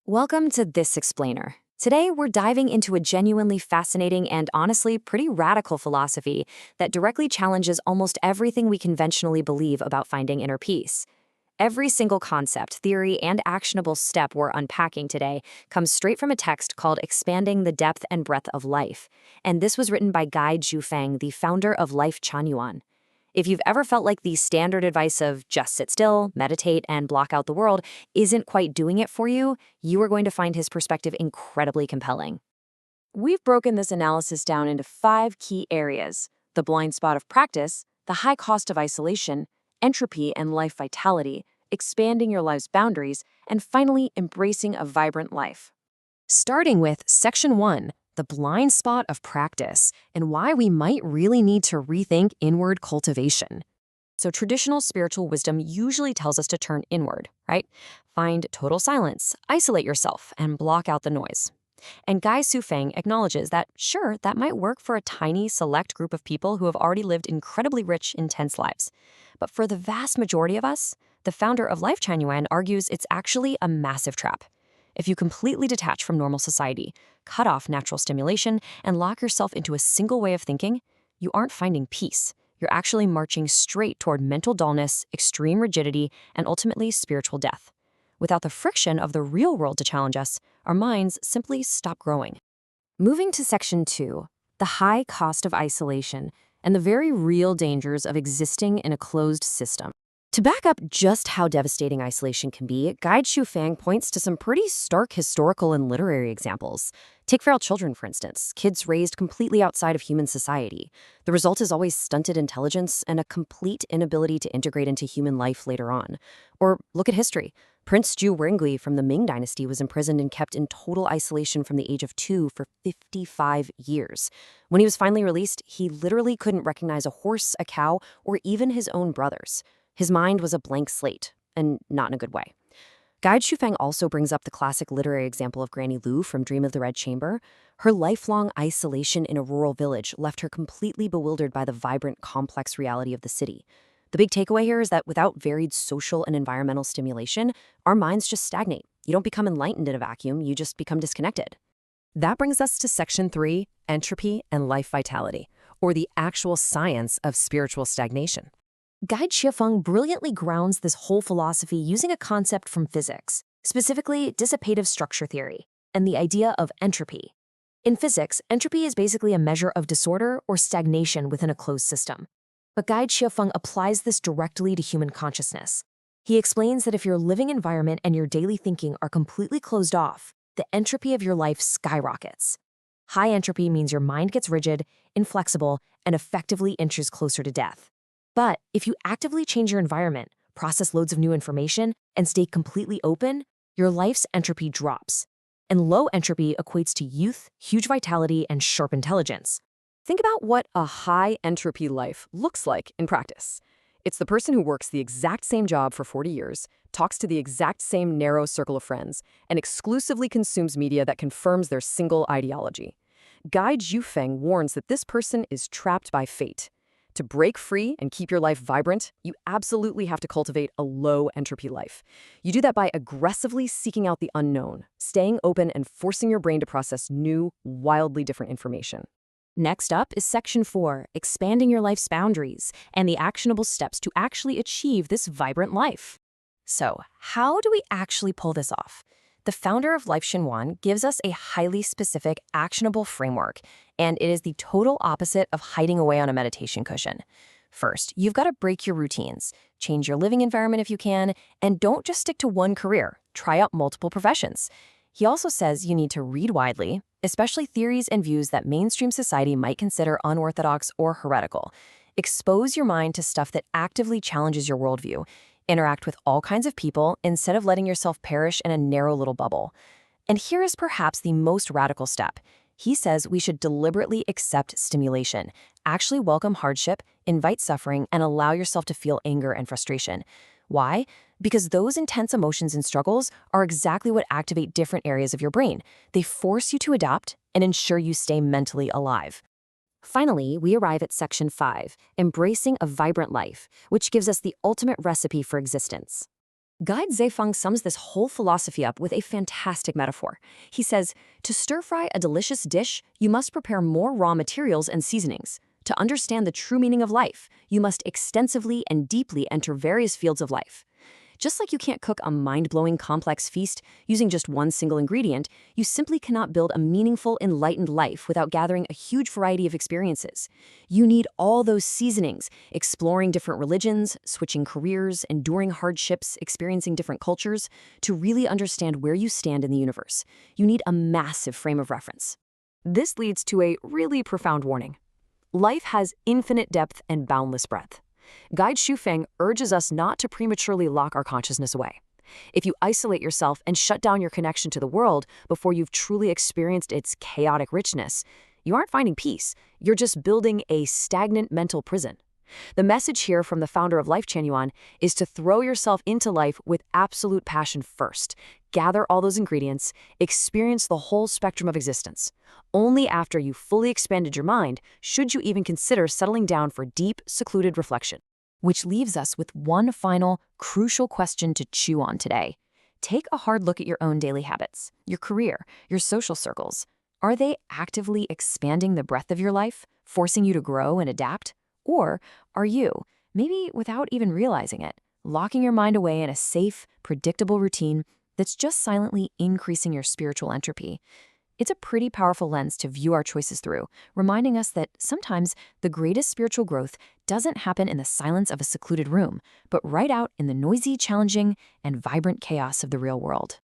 Welcome to This Explainer. Today, we're diving into a genuinely fascinating and honestly pretty radical philosophy that directly challenges almost everything we conventionally believe about finding inner peace. Every single concept, theory, and actionable step we're unpacking today comes straight from a text called Expanding the Depth and Breadth of Life, and this was written by Guy Zhufeng, the founder of Life Chanyuan. If you've ever felt like the standard advice of just sit still, meditate, and block out the world isn't quite doing it for you, you are going to find his perspective incredibly compelling. We've broken this analysis down into 5 key areas: the blind spot of practice, the high cost of isolation, entropy and life vitality, expanding your life's boundaries, and finally, embracing a vibrant life. Starting with Section 1, the blind spot of practice, and why we might really need to rethink inward cultivation. So, traditional spiritual wisdom usually tells us to turn inward, right? Find total silence, isolate yourself, and block out the noise. And Guy Zhufeng acknowledges that, sure, that might work for a tiny, select group of people who have already lived incredibly rich, intense lives. But for the vast majority of us, the founder of Life Chanyuan argues it's actually a massive trap. If you completely detach from normal society, cut off natural stimulation, and lock yourself into a single way of thinking, you aren't finding peace. You're actually marching straight toward mental dullness, extreme rigidity, and ultimately spiritual death. Without the friction of the real world to challenge us, our minds simply stop growing. Moving to Section 2, the high cost of isolation and the very real dangers of existing in a closed system. To back up just how devastating isolation can be, Guy Zhufeng points to some pretty stark historical and literary examples. Take feral children, for instance, kids raised completely outside of human society. The result is always stunted intelligence and a complete inability to integrate into human life later on. Or look at history. Prince Ju Wengui from the Ming Dynasty was imprisoned and kept in total isolation from the age of 2 for 55 years. When he was finally released, he literally couldn't recognize a horse, a cow, or even his own brothers. His mind was a blank slate, and not in a good way. Guy Zhufeng also brings up the classic literary example of Granny Lu from Dream of the Red Chamber. Her lifelong isolation in a rural village left her completely bewildered by the vibrant, complex reality of the city. The big takeaway here is that without varied social and environmental stimulation, our minds just stagnate. You don't become enlightened in a vacuum, you just become disconnected. That brings us to Section 3, entropy and life vitality, or the actual science of spiritual stagnation. Guy Zhufeng brilliantly grounds this whole philosophy using a concept from physics, specifically dissipative structure theory, and the idea of entropy. In physics, entropy is basically a measure of disorder or stagnation within a closed system. But Guy Zhufeng applies this directly to human consciousness. He explains that if your living environment and your daily thinking are completely closed off, the entropy of your life skyrockets. High entropy means your mind gets rigid, inflexible, and effectively inches closer to death. But if you actively change your environment, process loads of new information, and stay completely open, your life's entropy drops. And low entropy equates to youth, huge vitality, and sharp intelligence. Think about what a high entropy life looks like in practice. It's the person who works the exact same job for 40 years, talks to the exact same narrow circle of friends, and exclusively consumes media that confirms their single ideology. Guy Zhufeng warns that this person is trapped by fate. To break free and keep your life vibrant, you absolutely have to cultivate a low entropy life. You do that by aggressively seeking out the unknown, staying open and forcing your brain to process new, wildly different information. Next up is Section 4, expanding your life's boundaries and the actionable steps to actually achieve this vibrant life. So, how do we actually pull this off? The founder of Life Chanyuan gives us a highly specific, actionable framework, and it is the total opposite of hiding away on a meditation cushion. First, you've got to break your routines, change your living environment if you can, and don't just stick to one career. Try out multiple professions. He also says you need to read widely, especially theories and views that mainstream society might consider unorthodox or heretical. Expose your mind to stuff that actively challenges your worldview. Interact with all kinds of people instead of letting yourself perish in a narrow little bubble. And here is perhaps the most radical step. He says we should deliberately accept stimulation, actually welcome hardship, invite suffering, and allow yourself to feel anger and frustration. Why? Because those intense emotions and struggles are exactly what activate different areas of your brain. They force you to adapt and ensure you stay mentally alive. Finally, we arrive at Section 5, embracing a vibrant life, which gives us the ultimate recipe for existence. Guide Zefeng sums this whole philosophy up with a fantastic metaphor. He says, to stir-fry a delicious dish, you must prepare more raw materials and seasonings. To understand the true meaning of life, you must extensively and deeply enter various fields of life. Just like you can't cook a mind-blowing complex feast using just one single ingredient, you simply cannot build a meaningful, enlightened life without gathering a huge variety of experiences. You need all those seasonings, exploring different religions, switching careers, enduring hardships, experiencing different cultures, to really understand where you stand in the universe. You need a massive frame of reference. This leads to a really profound warning. Life has infinite depth and boundless breadth. Guide Xufeng urges us not to prematurely lock our consciousness away. If you isolate yourself and shut down your connection to the world before you've truly experienced its chaotic richness, you aren't finding peace. You're just building a stagnant mental prison. The message here from the founder of Life Chanyuan is to throw yourself into life with absolute passion first. Gather all those ingredients, experience the whole spectrum of existence. Only after you've fully expanded your mind should you even consider settling down for deep, secluded reflection. Which leaves us with one final, crucial question to chew on today. Take a hard look at your own daily habits, your career, your social circles. Are they actively expanding the breadth of your life, forcing you to grow and adapt? Or are you, maybe without even realizing it, locking your mind away in a safe, predictable routine that's just silently increasing your spiritual entropy? It's a pretty powerful lens to view our choices through, reminding us that sometimes the greatest spiritual growth doesn't happen in the silence of a secluded room, but right out in the noisy, challenging, and vibrant chaos of the real world.